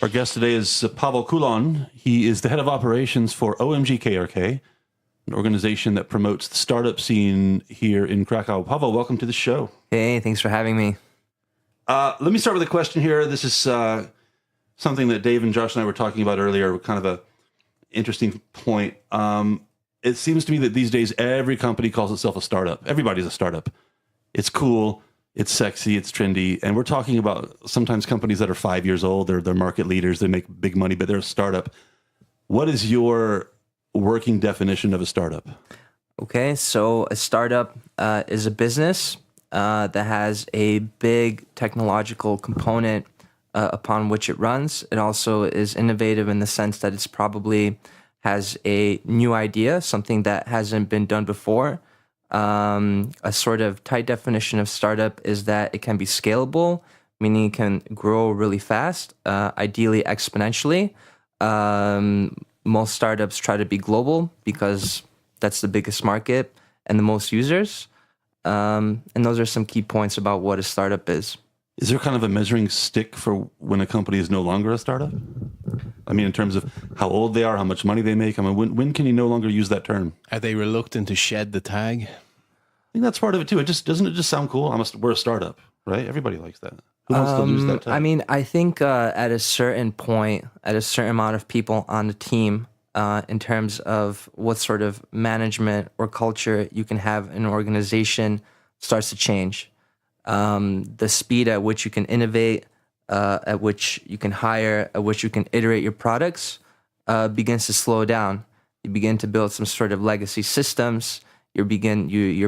Our guest today is Paweł Kulon. He is the head of operations for OMG KRK, an organization that promotes the startup scene here in Krakow. Paweł, welcome to the show. Hey, thanks for having me. Let me start with a question here. This is something that Dave and Josh and I were talking about earlier, kind of a interesting point. It seems to me that these days every company calls itself a startup. Everybody's a startup. It's cool, it's sexy, it's trendy, and we're talking about sometimes companies that are 5 years old, they're market leaders, they make big money, but they're a startup. What is your working definition of a startup? Okay, so a startup is a business that has a big technological component upon which it runs. It also is innovative in the sense that it's probably has a new idea, something that hasn't been done before. A sort of tight definition of startup is that it can be scalable, meaning it can grow really fast, ideally exponentially. Most startups try to be global because that's the biggest market and the most users. And those are some key points about what a startup is. Is there kind of a measuring stick for when a company is no longer a startup? I mean, in terms of how old they are, how much money they make. I mean, when can you no longer use that term? Are they reluctant to shed the tag? I think that's part of it too. Doesn't it just sound cool? We're a startup, right? Everybody likes that. Who wants to lose that tag? I mean, I think at a certain point, at a certain amount of people on the team, in terms of what sort of management or culture you can have in an organization starts to change. The speed at which you can innovate, at which you can hire, at which you can iterate your products begins to slow down. You begin to build some sort of legacy systems. Your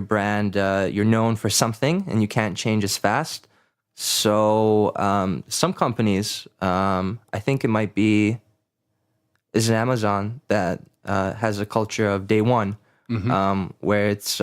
brand, you're known for something and you can't change as fast. So some companies, I think it might be, is an Amazon that has a culture of day one. Mm-hmm. Where it's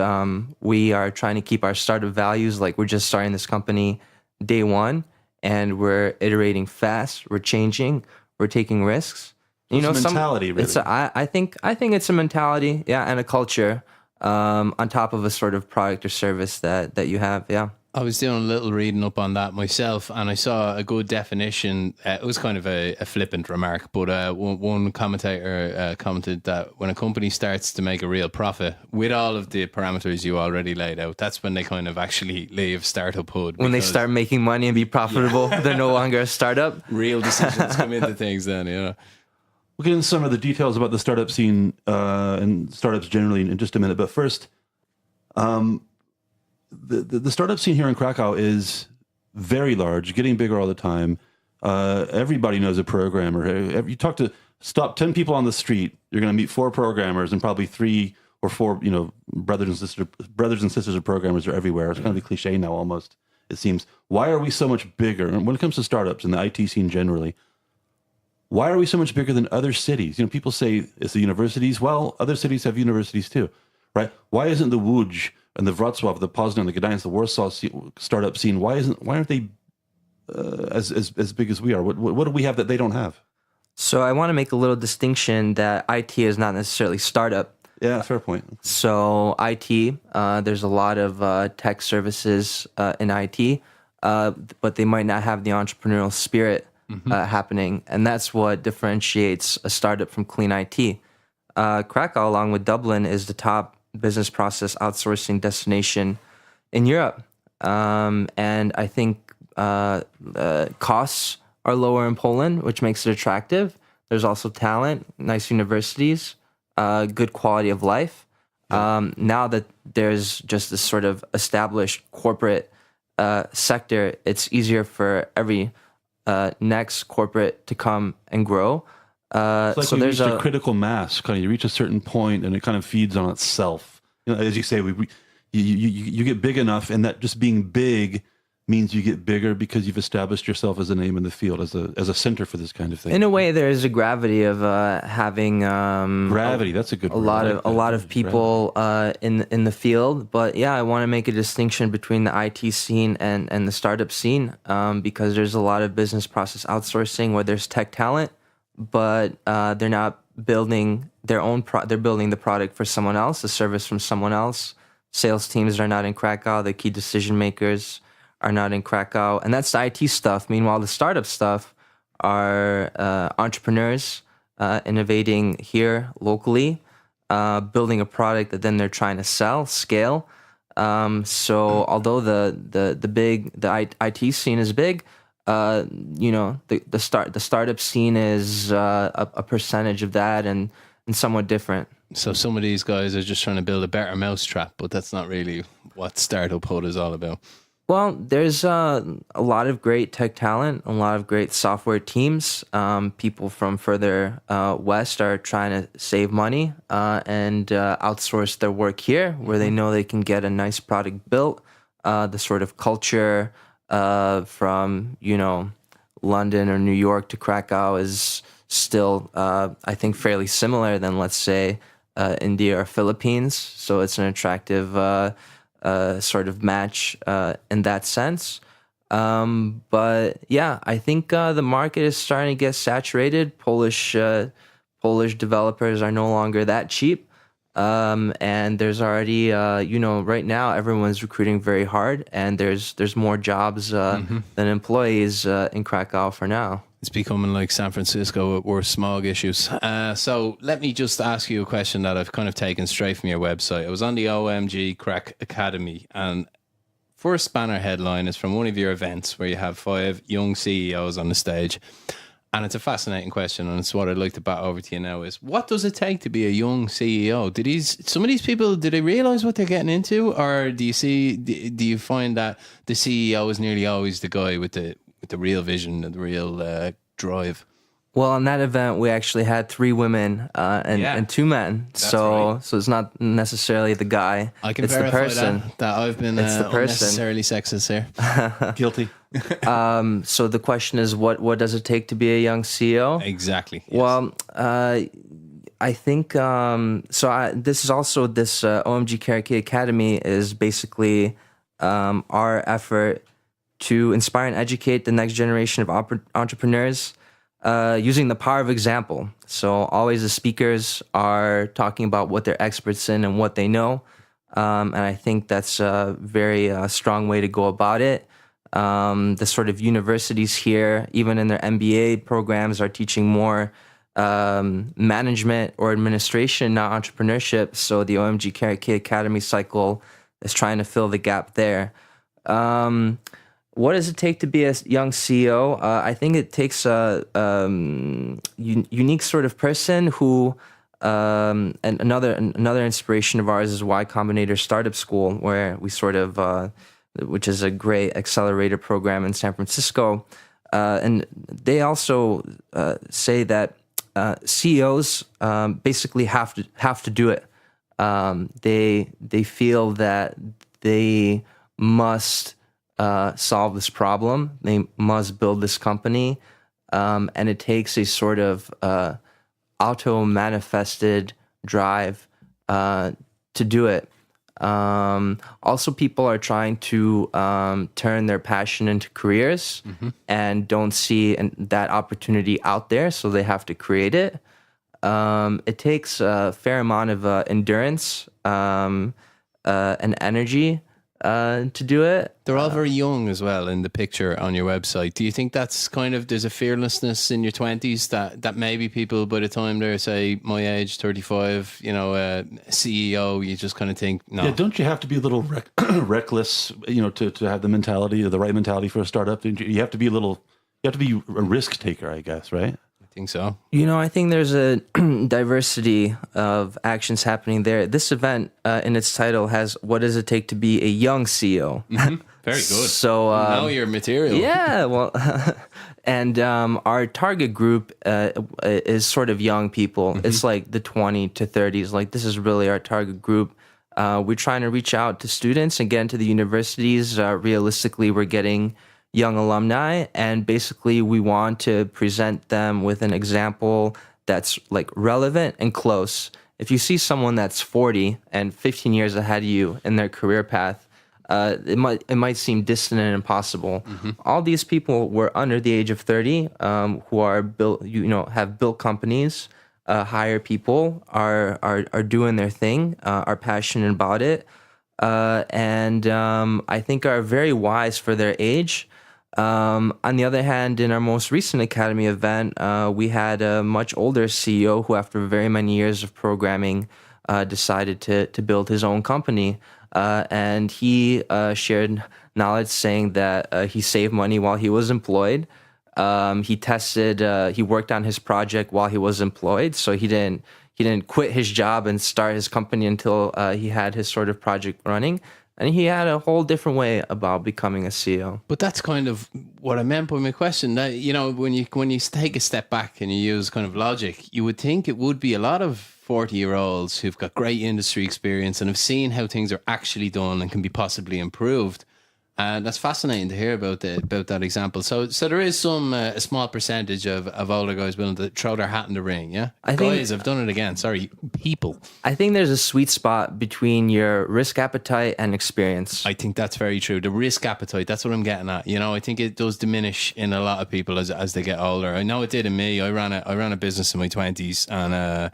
we are trying to keep our startup values, like we're just starting this company day one, and we're iterating fast, we're changing, we're taking risks. So it's a mentality, really. I think it's a mentality, yeah, and a culture on top of a sort of product or service that you have, yeah. I was doing a little reading up on that myself, and I saw a good definition. It was kind of a flippant remark, but one commentator commented that when a company starts to make a real profit, with all of the parameters you already laid out, that's when they kind of actually leave startuphood. When they start making money and be profitable, they're no longer a startup. Real decisions come into things then, you know. We'll get into some of the details about the startup scene and startups generally in just a minute, but first, the startup scene here in Krakow is very large, getting bigger all the time. Everybody knows a programmer. You stop 10 people on the street, you're going to meet 4 programmers, and probably 3 or 4, brothers and sisters of programmers are everywhere. It's kind of a cliche now, almost, it seems. Why are we so much bigger? And when it comes to startups and the IT scene generally, why are we so much bigger than other cities? People say it's the universities. Well, other cities have universities too, right? Why isn't the Łódź and the Wrocław, the Poznan, the Gdańsk, the Warsaw startup scene, why aren't they as big as we are? What do we have that they don't have? So I want to make a little distinction that IT is not necessarily startup. Yeah, fair point. So IT, there's a lot of tech services in IT, but they might not have the entrepreneurial spirit happening, and that's what differentiates a startup from clean IT. Krakow, along with Dublin, is the top business process outsourcing destination in Europe. And I think costs are lower in Poland, which makes it attractive. There's also talent, nice universities, good quality of life. Now that there's just this sort of established corporate sector, it's easier for every next corporate to come and grow. It's like there's a critical mass. You reach a certain point, and it kind of feeds on itself. As you say, you get big enough, and that just being big means you get bigger because you've established yourself as a name in the field, as a center for this kind of thing. In a way, there is a gravity of having gravity. That's a good word. A lot of people in the field. But yeah, I want to make a distinction between the IT scene and the startup scene because there's a lot of business process outsourcing where there's tech talent, but they're not building their own. They're building the product for someone else, a service from someone else. Sales teams are not in Krakow. The key decision makers are not in Krakow. And that's the IT stuff. Meanwhile, the startup stuff are entrepreneurs innovating here locally, building a product that then they're trying to scale. So although the IT scene is big, the startup scene is a percentage of that and somewhat different. So some of these guys are just trying to build a better mousetrap, but that's not really what Startup Hut is all about. Well, there's a lot of great tech talent, a lot of great software teams. People from further west are trying to save money and outsource their work here, where they know they can get a nice product built. The sort of culture from London or New York to Krakow is still, I think, fairly similar than, let's say, India or Philippines. So it's an attractive sort of match in that sense. But yeah, I think the market is starting to get saturated. Polish developers are no longer that cheap. And there's already, right now everyone's recruiting very hard, and there's more jobs than employees in Krakow for now. It's becoming like San Francisco with worse smog issues. So let me just ask you a question that I've kind of taken straight from your website. I was on the OMG Crack Academy, and first banner headline is from one of your events where you have 5 young CEOs on the stage. And it's a fascinating question, and it's what I'd like to bat over to you now is, what does it take to be a young CEO? Some of these people, do they realize what they're getting into? Or do you find that the CEO is nearly always the guy with the real vision and the real drive? Well, on that event, we actually had 3 women and 2 men. So it's not necessarily the guy. I can it's verify the person. that I've been unnecessarily sexist here. Guilty. So the question is, what does it take to be a young CEO? Exactly. Yes. Well, I think this is also this OMG KrakCast Academy is basically our effort to inspire and educate the next generation of entrepreneurs using the power of example. So always the speakers are talking about what they're experts in and what they know. And I think that's a very strong way to go about it. The sort of universities here, even in their MBA programs, are teaching more management or administration, not entrepreneurship. So the OMG KrakCast Academy cycle is trying to fill the gap there. What does it take to be a young CEO? I think it takes a unique sort of person who, and another inspiration of ours is Y Combinator Startup School, where we sort of, which is a great accelerator program in San Francisco. And they also say that CEOs basically have to do it. They feel that they must solve this problem. They must build this company, and it takes a sort of auto-manifested drive to do it. Also, people are trying to turn their passion into careers and don't see that opportunity out there, so they have to create it. It takes a fair amount of endurance and energy to do it. They're all very young as well in the picture on your website. Do you think that's kind of, there's a fearlessness in your 20s that maybe people by the time they're, say, my age, 35, CEO, you just kind of think, no. Yeah, don't you have to be a little reckless, to have the right mentality for a startup? You have to be a risk taker, I guess, right? I think so. I think there's a diversity of actions happening there. This event, in its title, has "What does it take to be a young CEO?" Mm-hmm. Very good. So know your material. Yeah, well, and our target group is sort of young people. It's like the 20 to 30s. Like, this is really our target group. We're trying to reach out to students and get into the universities. Realistically, we're getting young alumni, and basically we want to present them with an example that's like relevant and close. If you see someone that's 40 and 15 years ahead of you in their career path, it might seem distant and impossible. All these people were under the age of 30, who are have built companies, hire people, are doing their thing, are passionate about it, and I think are very wise for their age. On the other hand, in our most recent Academy event, we had a much older CEO who, after very many years of programming, decided to build his own company. And he shared knowledge saying that he saved money while he was employed. He worked on his project while he was employed, so he didn't quit his job and start his company until he had his sort of project running. And he had a whole different way about becoming a CEO. But that's kind of what I meant by my question. That, you know, when you take a step back and you use kind of logic, you would think it would be a lot of 40-year-olds who've got great industry experience and have seen how things are actually done and can be possibly improved. And that's fascinating to hear about that example. So there is a small percentage of older guys willing to throw their hat in the ring. Yeah, guys, I've done it again. Sorry, people. I think there's a sweet spot between your risk appetite and experience. I think that's very true. The risk appetite, that's what I'm getting at. You know, I think it does diminish in a lot of people as they get older. I know it did in me. I ran a business in my 20s, and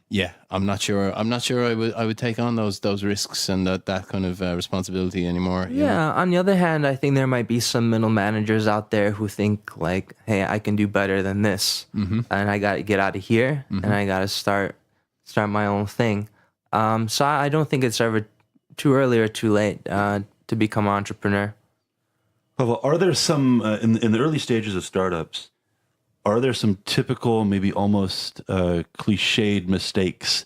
yeah, I'm not sure I would take on those risks and that kind of responsibility anymore. Yeah. On the other hand, I think there might be some middle managers out there who think like, hey, I can do better than this, and I got to get out of here, and I got to start my own thing. So I don't think it's ever too early or too late to become an entrepreneur. Paweł, are there some in the early stages of startups? Are there some typical, maybe almost cliched mistakes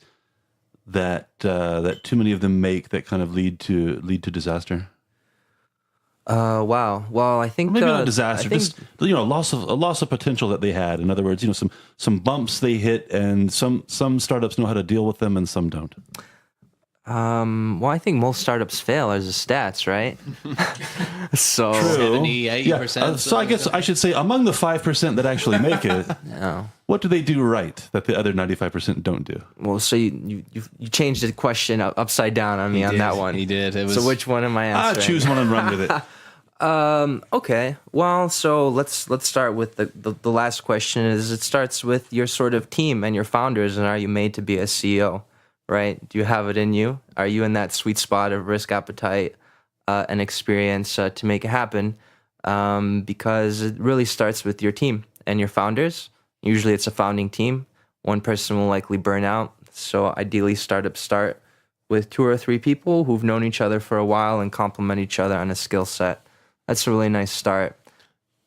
that too many of them make that kind of lead to disaster? Wow. Well, I think maybe not disaster, just a loss of potential that they had. In other words, some bumps they hit, and some startups know how to deal with them, and some don't. Well, I think most startups fail as a stats, right? So 70, 80%. Yeah. So I guess I should say among the 5% that actually make it, what do they do right that the other 95% don't do? Well, so you changed the question upside down on me on that one. He did. So which one am I answering? Choose one and run with it. Okay. Well, so let's start with the last question. It starts with your sort of team and your founders, and are you made to be a CEO? Right? Do you have it in you? Are you in that sweet spot of risk appetite and experience to make it happen? Because it really starts with your team and your founders. Usually it's a founding team. One person will likely burn out. So ideally startups start with 2 or 3 people who've known each other for a while and complement each other on a skill set. That's a really nice start.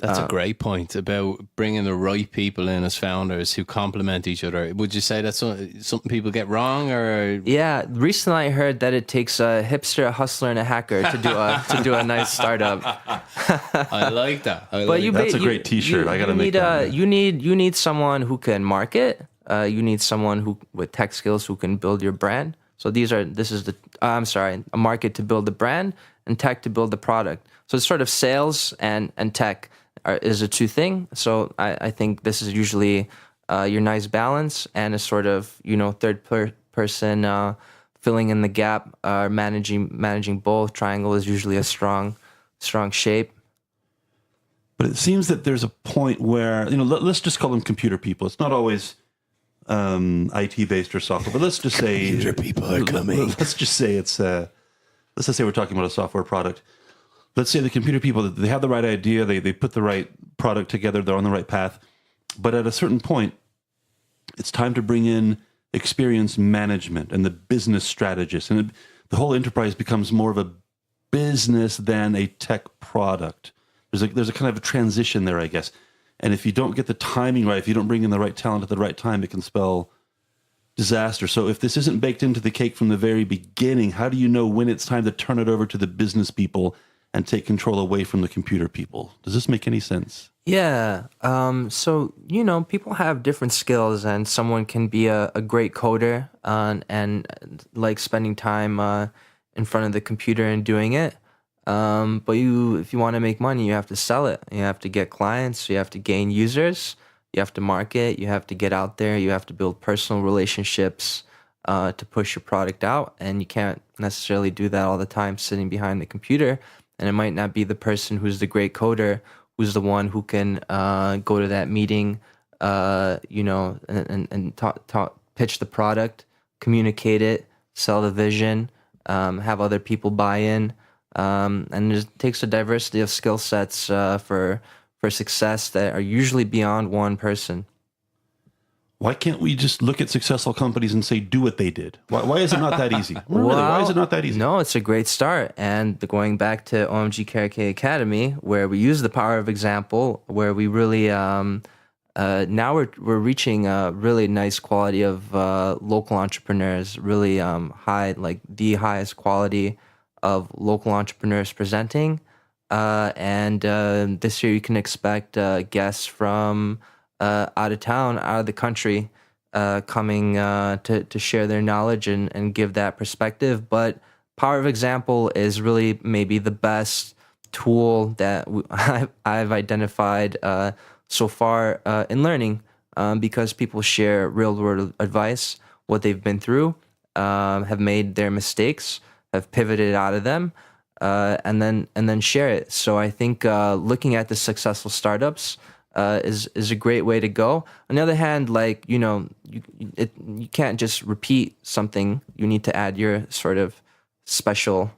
That's a great point about bringing the right people in as founders who complement each other. Would you say that's something people get wrong, or? Yeah, recently I heard that it takes a hipster, a hustler, and a hacker to do a nice startup. I like that. That's a great T-shirt. I gotta make that. You need someone who can market. You need someone who with tech skills who can build your brand. So a market to build the brand and tech to build the product. So it's sort of sales and tech is a 2 thing. So I think this is usually your nice balance, and a sort of third person filling in the gap, managing both. Triangle is usually a strong shape. But it seems that there's a point where let's just call them computer people. It's not always IT based or software, but let's just say computer people are coming. Let's just say let's just say we're talking about a software product. Let's say the computer people, they have the right idea, they put the right product together, they're on the right path. But at a certain point, it's time to bring in experience management and the business strategist. And the whole enterprise becomes more of a business than a tech product. There's a kind of a transition there, I guess. And if you don't get the timing right, if you don't bring in the right talent at the right time, it can spell disaster. So if this isn't baked into the cake from the very beginning, how do you know when it's time to turn it over to the business people and take control away from the computer people? Does this make any sense? Yeah. So, people have different skills, and someone can be a great coder and like spending time in front of the computer and doing it. But if you want to make money, you have to sell it. You have to get clients. You have to gain users. You have to market. You have to get out there. You have to build personal relationships to push your product out. And you can't necessarily do that all the time sitting behind the computer. And it might not be the person who's the great coder who's the one who can go to that meeting, and pitch the product, communicate it, sell the vision, have other people buy in. And it takes a diversity of skill sets for success that are usually beyond one person. Why can't we just look at successful companies and say, do what they did? Why is it not that easy? Really, why is it not that easy? No, it's a great start. And going back to OMG KRK Academy, where we use the power of example, where we really now we're reaching a really nice quality of local entrepreneurs, really high, like the highest quality of local entrepreneurs presenting. And this year you can expect guests from out of town, out of the country, coming to share their knowledge and give that perspective. But power of example is really maybe the best tool that I've identified so far in learning, because people share real world advice, what they've been through, have made their mistakes, have pivoted out of them, and then share it. So I think looking at the successful startups is a great way to go. On the other hand, like, you can't just repeat something. You need to add your sort of special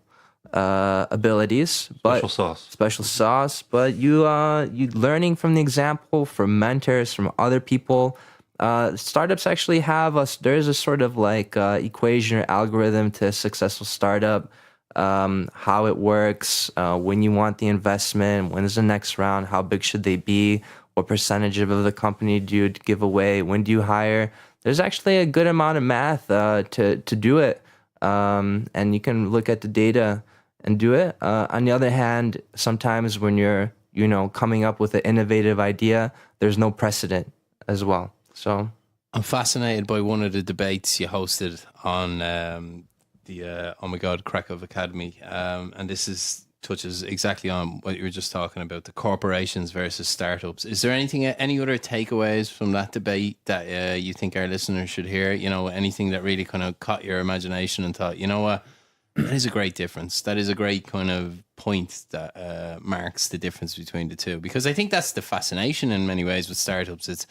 abilities, special sauce. But you learning from the example, from mentors, from other people. Startups actually have us. There's a sort of like equation or algorithm to a successful startup. How it works, when you want the investment, when is the next round, how big should they be, what percentage of the company do you give away, when do you hire. There's actually a good amount of math to do it, and you can look at the data and do it. On the other hand, sometimes when you're coming up with an innovative idea, there's no precedent as well. So I'm fascinated by one of the debates you hosted on the oh my god, Krakow Academy, and this touches exactly on what you were just talking about, the corporations versus startups. Is there any other takeaways from that debate that you think our listeners should hear? Anything that really kind of caught your imagination and thought, you know what, that is a great difference. That is a great kind of point that marks the difference between the two. Because I think that's the fascination in many ways with startups. It's,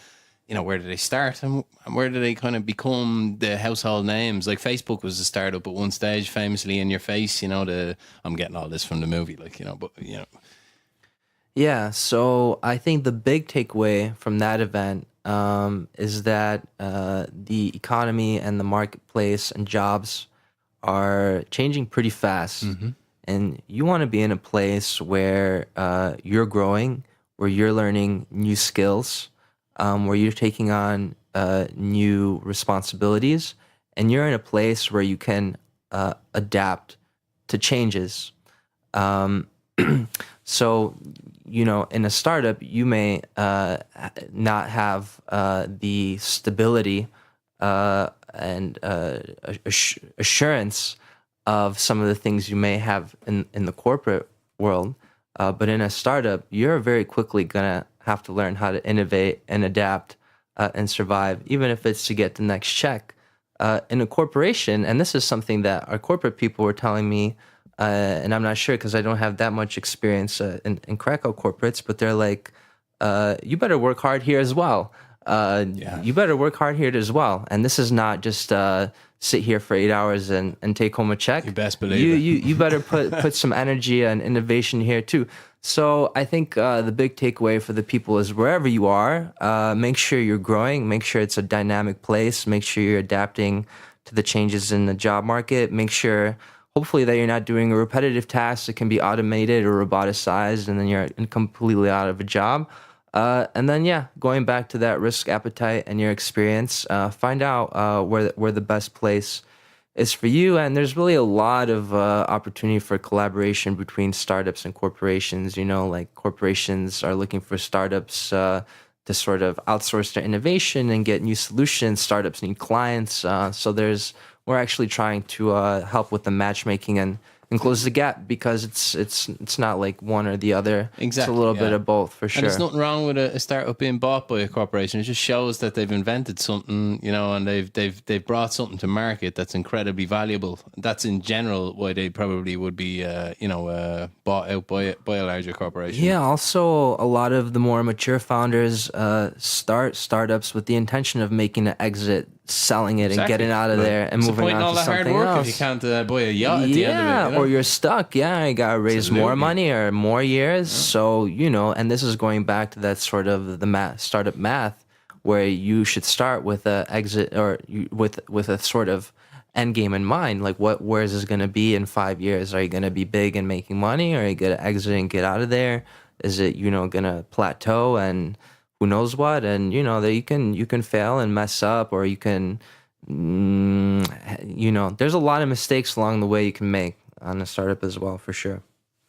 where do they start and where do they kind of become the household names? Like Facebook was a startup at one stage, famously in your face, I'm getting all this from the movie, Yeah, so I think the big takeaway from that event is that the economy and the marketplace and jobs are changing pretty fast. Mm-hmm. And you want to be in a place where you're growing, where you're learning new skills, where you're taking on new responsibilities, and you're in a place where you can adapt to changes. So, in a startup, you may not have the stability and assurance of some of the things you may have in the corporate world. But in a startup, you're very quickly going to have to learn how to innovate and adapt and survive, even if it's to get the next check. In a corporation, and this is something that our corporate people were telling me, and I'm not sure because I don't have that much experience in Krakow corporates, but they're like, you better work hard here as well. You better work hard here as well. And this is not just sit here for 8 hours and take home a check. You best believe it. You better put some energy and innovation here too. So I think the big takeaway for the people is wherever you are, make sure you're growing, make sure it's a dynamic place, make sure you're adapting to the changes in the job market, make sure hopefully that you're not doing a repetitive task that can be automated or roboticized and then you're completely out of a job. And then, going back to that risk appetite and your experience, find out where the best place is for you. And there's really a lot of opportunity for collaboration between startups and corporations. Like corporations are looking for startups to sort of outsource their innovation and get new solutions. Startups need clients. So we're actually trying to help with the matchmaking and close the gap, because it's not like one or the other. Exactly, it's a little bit of both, for sure. And there's nothing wrong with a startup being bought by a corporation. It just shows that they've invented something, and they've brought something to market that's incredibly valuable. That's in general why they probably would be bought out by a larger corporation. Yeah. Also, a lot of the more mature founders start startups with the intention of making an exit selling it and getting out of there and What's the moving point in on all to that hard something work else. if you can't buy a yacht at the end of it? You know? Or you're stuck. Yeah, you gotta raise more Absolutely. money or more years. So and this is going back to that sort of the startup math, where you should start with a exit or with a sort of end game in mind. Like, where is this going to be in 5 years? Are you going to be big and making money, or are you going to exit and get out of there? Is it going to plateau and who knows what? And that you can fail and mess up, or you can there's a lot of mistakes along the way you can make on a startup as well, for sure.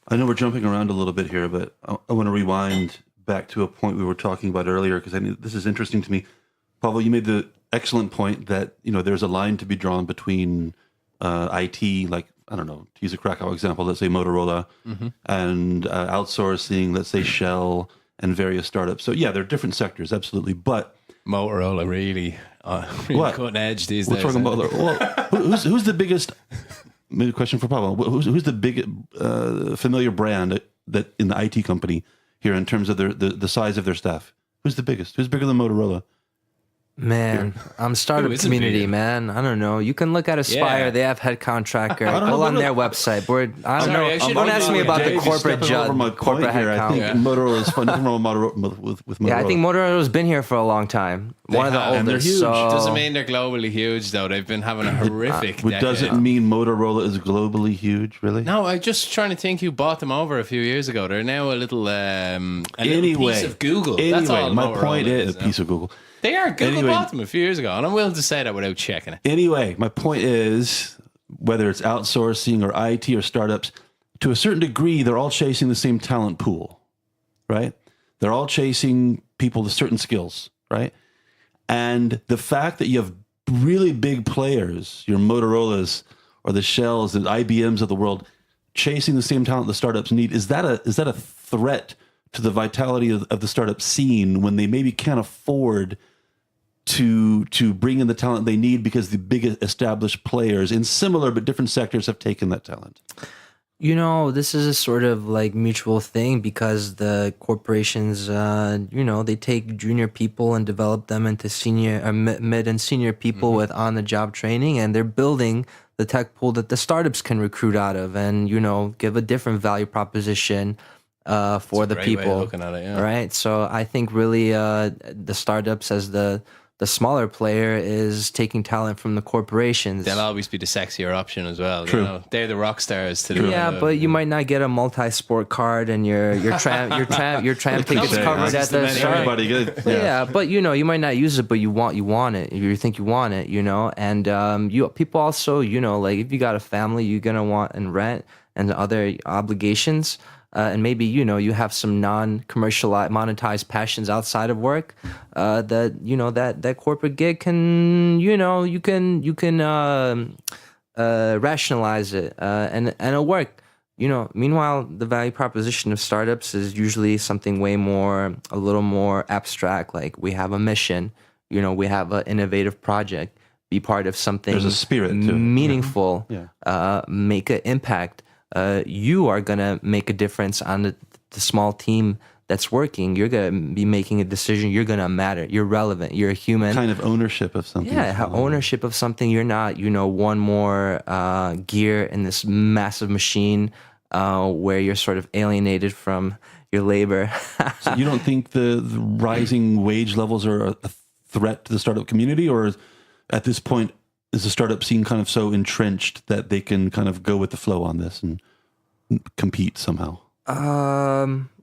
I know we're jumping around a little bit here, but I want to rewind back to a point we were talking about earlier, because this is interesting to me. Paweł, you made the excellent point that there's a line to be drawn between IT, like, I don't know, to use a Krakow example, let's say Motorola, and outsourcing, let's say Shell, and various startups. So yeah, there are different sectors, absolutely, but Motorola really cutting edge these we're days. talking about who's the biggest? Maybe a question for Paweł. Who's the big familiar brand that in the IT company here in terms of the size of their staff? Who's the biggest? Who's bigger than Motorola? Man, I'm startup isn't community, big? man. I don't know. You can look at Aspire. Yeah. They have head contractor. don't know Go on what their website. I don't Sorry, I know. should Don't have ask me known about Dave, the you're corporate Over my corporate point here, head I count. think Motorola is fun. Nothing wrong with Motorola. Yeah, I think Motorola's been here for a long time. One of the have, and oldest. they're huge. So Doesn't mean they're globally huge, though. They've been having a horrific But does it decade. mean Motorola is globally huge? Really? No, I'm just trying to think who bought them over a few years ago. They're now a little piece of Google. That's all my Motorola point is is a piece of Google. They are. Google Anyway. bought them a few years ago, and I'm willing to say that without checking it. Anyway, my point is, whether it's outsourcing or IT or startups, to a certain degree, they're all chasing the same talent pool, right? They're all chasing people with certain skills, right? And the fact that you have really big players, your Motorola's or the Shells and IBMs of the world, chasing the same talent the startups need, is that a threat to the vitality of the startup scene when they maybe can't afford to bring in the talent they need because the big established players in similar but different sectors have taken that talent? this is a sort of like mutual thing, because the corporations, they take junior people and develop them into senior or mid and senior people with on-the-job training, and they're building the tech pool that the startups can recruit out of, and give a different value proposition for the Great way of people. looking at it, yeah. Right. So I think really the startups, as the smaller player, is taking talent from the corporations. They'll always be the sexier option as well. True. They're the rock stars to the Yeah, but you might not get a multi-sport card, and your tram tickets say, covered huh? at the start. Everybody good. Yeah, but you might not use it, but you want it. You think you want it, and people also, like, if you got a family, you're gonna want and rent and other obligations. And maybe you have some non-commercial monetized passions outside of work. That corporate gig can you can rationalize it and it'll work. Meanwhile, the value proposition of startups is usually something a little more abstract. Like, we have a mission. We have an innovative project. Be part of something. There's a spirit to it. Meaningful. Yeah. Make an impact. You are going to make a difference on the small team that's working. You're going to be making a decision. You're going to matter. You're relevant. You're a human. Kind of ownership of something. Yeah, have ownership of something. You're not, one more gear in this massive machine where you're sort of alienated from your labor. So you don't think the rising wage levels are a threat to the startup community, or at this point is the startup scene kind of so entrenched that they can kind of go with the flow on this and compete somehow?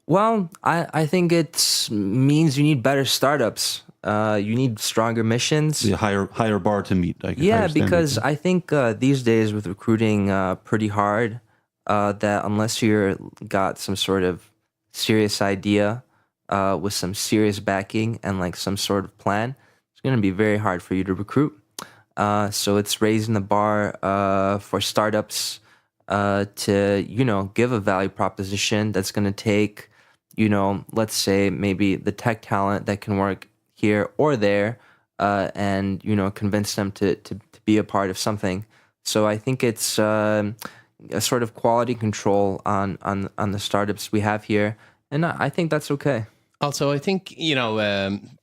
Well, I think it means you need better startups. You need stronger missions. The higher bar to meet, I guess. Yeah, because I think these days with recruiting pretty hard, that unless you're got some sort of serious idea with some serious backing and like some sort of plan, it's going to be very hard for you to recruit. So it's raising the bar for startups to, give a value proposition that's going to take, let's say maybe the tech talent that can work here or there, and, convince them to be a part of something. So I think it's a sort of quality control on the startups we have here. And I think that's okay. Also, I think,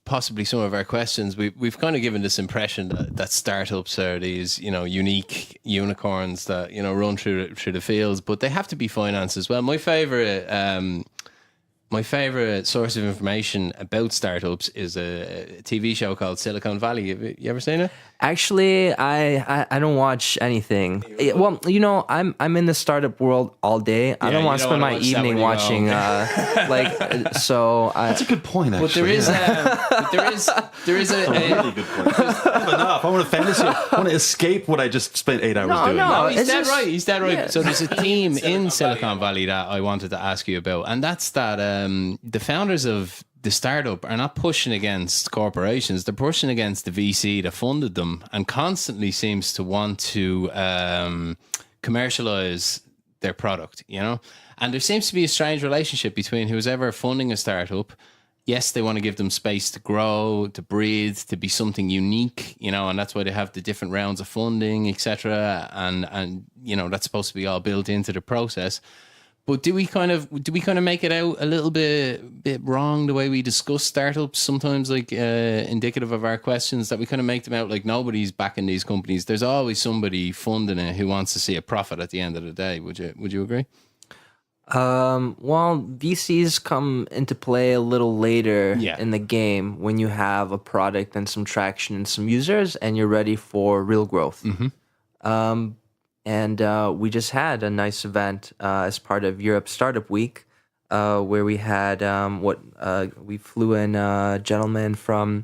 possibly some of our questions, we've kind of given this impression that startups are these, unique unicorns that, run through the fields, but they have to be financed as well. My favorite source of information about startups is a TV show called Silicon Valley. Have you ever seen it? Actually, I don't watch anything. Well, I'm in the startup world all day. I don't want to spend my evening watching That's a good point, actually. But there is a really good point. Enough. I want to fantasy. I want to escape what I just spent 8 hours doing. No, he's dead right. He's dead right. Yeah. So there's a team in Silicon Valley that I wanted to ask you about, and that's that the founders of the startup are not pushing against corporations. They're pushing against the VC that funded them and constantly seems to want to commercialize their product, And there seems to be a strange relationship between who's ever funding a startup. Yes, they want to give them space to grow, to breathe, to be something unique, and that's why they have the different rounds of funding, etc. And that's supposed to be all built into the process. But do we kind of make it out a little bit wrong the way we discuss startups? Sometimes, indicative of our questions, that we kind of make them out like nobody's backing these companies. There's always somebody funding it who wants to see a profit at the end of the day. Would you agree? Well, VCs come into play a little later Yeah. in the game when you have a product and some traction and some users, and you're ready for real growth. And we just had a nice event as part of Europe Startup Week, where we had we flew in a gentleman from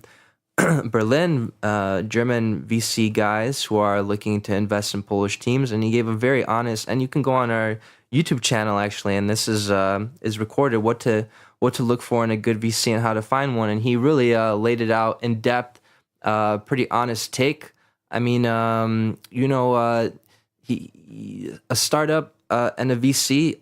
Berlin, German VC guys who are looking to invest in Polish teams, and he gave a very honest. And you can go on our YouTube channel actually, and this is recorded what to look for in a good VC and how to find one. And he really laid it out in depth, pretty honest take. I mean, a startup and a VC,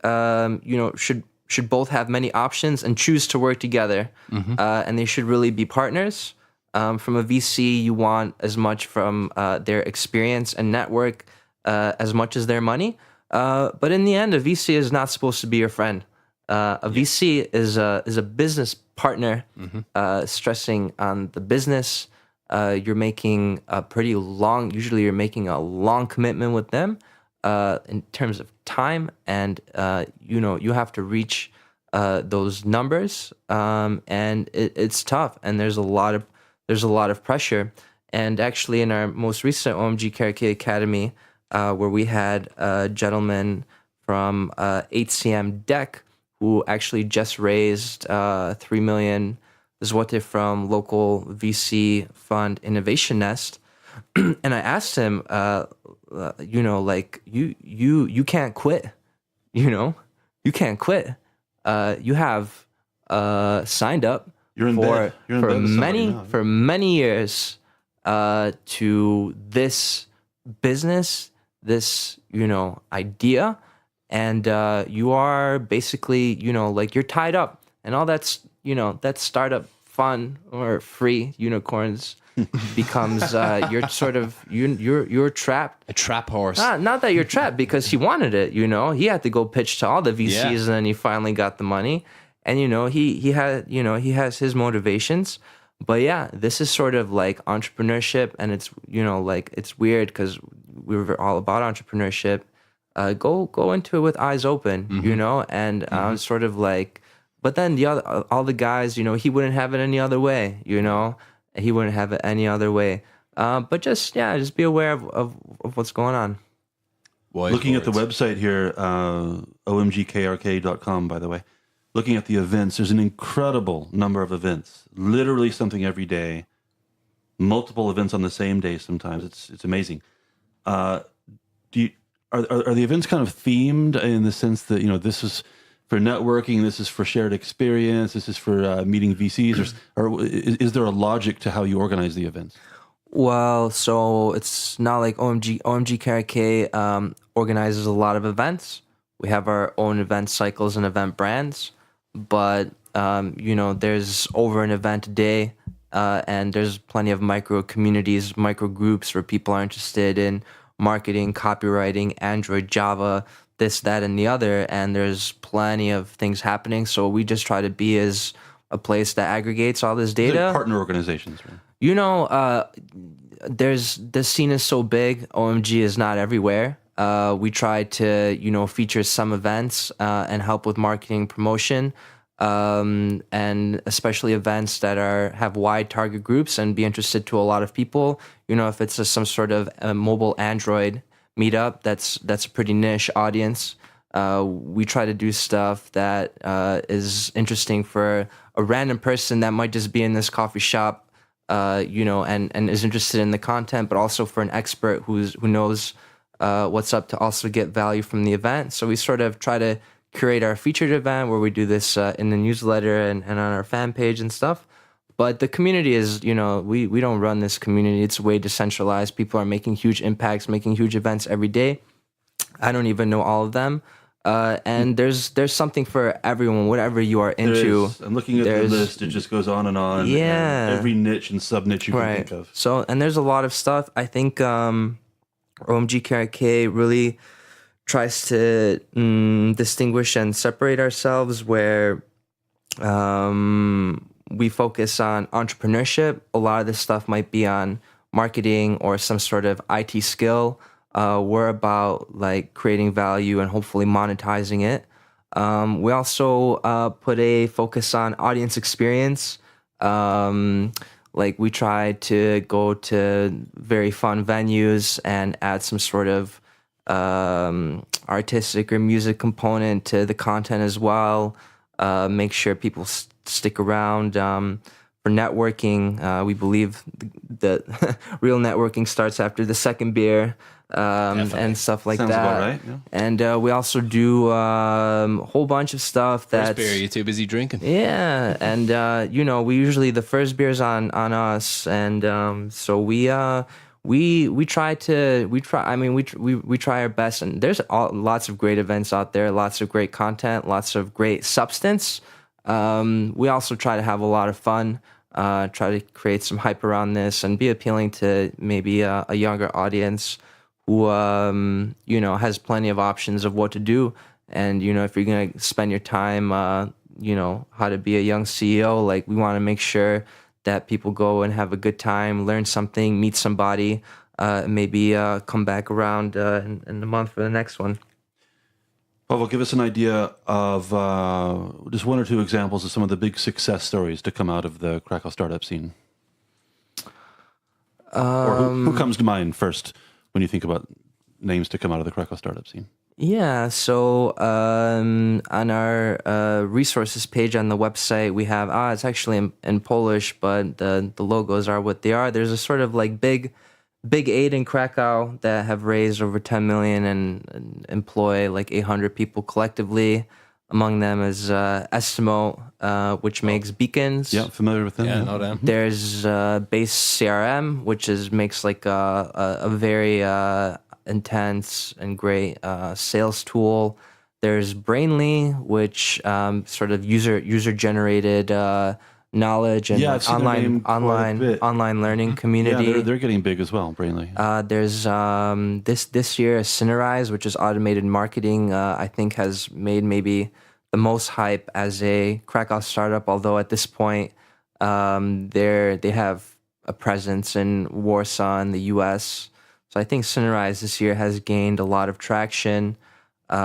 should both have many options and choose to work together, and they should really be partners. From a VC, you want as much from their experience and network as much as their money. But in the end, a VC is not supposed to be your friend. A VC is a business partner, stressing on the business. You're making usually you're making a long commitment with them in terms of time, and you have to reach those numbers, and it's tough, and there's a lot of pressure. And actually, in our most recent OMG KRK Academy, where we had a gentleman from HCM Deck who actually just raised 3 million zloty from local VC fund Innovation Nest, and I asked him, you can't quit, you can't quit. You have signed up for many years to this business, this idea, and you are basically you're tied up, and all that's that startup fun or free unicorns becomes you're sort of you're trapped. A trap horse. Not that you're trapped, because he wanted it. He had to go pitch to all the VCs, and then he finally got the money. And he has his motivations. But yeah, this is sort of like entrepreneurship, and it's it's weird because we were all about entrepreneurship. Go into it with eyes open, and sort of like. But then all the guys, he wouldn't have it any other way, he wouldn't have it any other way. But just be aware of what's going on. Looking at the website here, omgkrk.com, by the way, looking at the events, there's an incredible number of events, literally something every day, multiple events on the same day sometimes. It's amazing. Are the events kind of themed in the sense that, this is for networking, this is for shared experience, this is for meeting VCs, or is there a logic to how you organize the events? Well, so it's not like OMG KRK organizes a lot of events. We have our own event cycles and event brands, but there's over an event a day, and there's plenty of micro communities, micro groups where people are interested in marketing, copywriting, Android, Java, this, that, and the other, and there's plenty of things happening. So we just try to be as a place that aggregates all this They're data. partner organizations, right? This scene is so big. OMG is not everywhere. We try to, feature some events and help with marketing promotion, and especially events that have wide target groups and be interested to a lot of people. If it's some sort of a mobile Android meetup, that's a pretty niche audience. We try to do stuff that is interesting for a random person that might just be in this coffee shop, and is interested in the content, but also for an expert who knows what's up to also get value from the event. So we sort of try to curate our featured event where we do this in the newsletter and on our fan page and stuff. But the community is, we don't run this community. It's way decentralized. People are making huge impacts, making huge events every day. I don't even know all of them. And there's something for everyone, whatever you are into. I'm looking at the list. It just goes on and on. Yeah. And every niche and sub-niche you can think of. So, and there's a lot of stuff. I think OMG KRK really tries to distinguish and separate ourselves where we focus on entrepreneurship. A lot of this stuff might be on marketing or some sort of IT skill. We're about like creating value and hopefully monetizing it. We also put a focus on audience experience. Like we try to go to very fun venues and add some sort of artistic or music component to the content as well. Make sure people stick around. For networking, we believe that real networking starts after the second beer. And stuff like Sounds that. about right, yeah. And we also do a whole bunch of stuff that's... First beer, you're too busy drinking. Yeah, and we usually, the first beer's on us, and so we try our best, and there's lots of great events out there, lots of great content, lots of great substance. We also try to have a lot of fun, try to create some hype around this and be appealing to maybe a younger audience who, has plenty of options of what to do. And, if you're going to spend your time, how to be a young CEO, like we want to make sure that people go and have a good time, learn something, meet somebody, maybe come back around in the month for the next one. Paweł, give us an idea of just one or two examples of some of the big success stories to come out of the Krakow startup scene. Or who comes to mind first when you think about names to come out of the Krakow startup scene? Yeah, so on our resources page on the website, we have, it's actually in Polish, but the logos are what they are. There's a sort of like big eight in Krakow that have raised over 10 million and employ like 800 people collectively. Among them is Estimo, which makes beacons. Yeah, familiar with them. Yeah, know them. There's Base CRM, which makes like a very intense and great sales tool. There's Brainly, which sort of user generated knowledge and Yeah, online learning community. Yeah, they're getting big as well, Brainly. There's this year Syncerize, which is automated marketing. I think has made maybe the most hype as a Krakow startup. Although at this point, they have a presence in Warsaw in the U.S. So I think Syncerize this year has gained a lot of traction. Who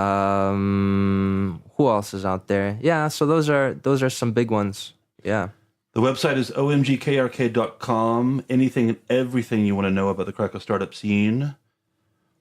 else is out there? Yeah, so those are some big ones. Yeah. The website is omgkrk.com. Anything and everything you want to know about the Krakow startup scene.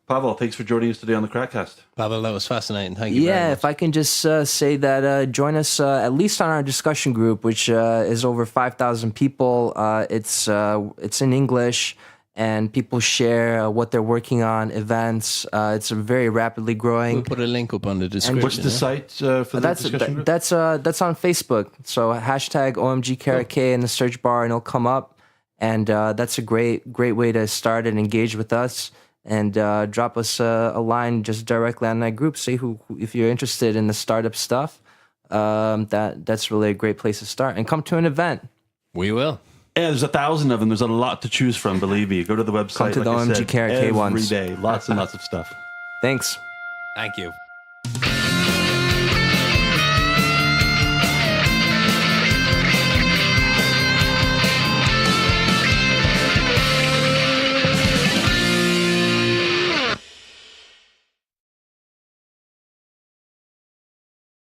Paweł, thanks for joining us today on the KrakCast. Paweł, that was fascinating. Thank you very much. If I can just say that join us at least on our discussion group, which is over 5,000 people. It's in English, and people share what they're working on, events. It's very rapidly growing. We'll put a link up on the description. What's the site for the discussion group? That's on Facebook. So hashtag OMGKRK in the search bar, and it'll come up. And that's a great way to start and engage with us. And drop us a line just directly on that group. Say if you're interested in the startup stuff. That's really a great place to start. And come to an event. We will. Yeah, there's 1,000 of them. There's a lot to choose from, believe me. Go to the website. Come to the OMGKRK ones. Every day. Lots and lots of stuff. Thanks. Thank you.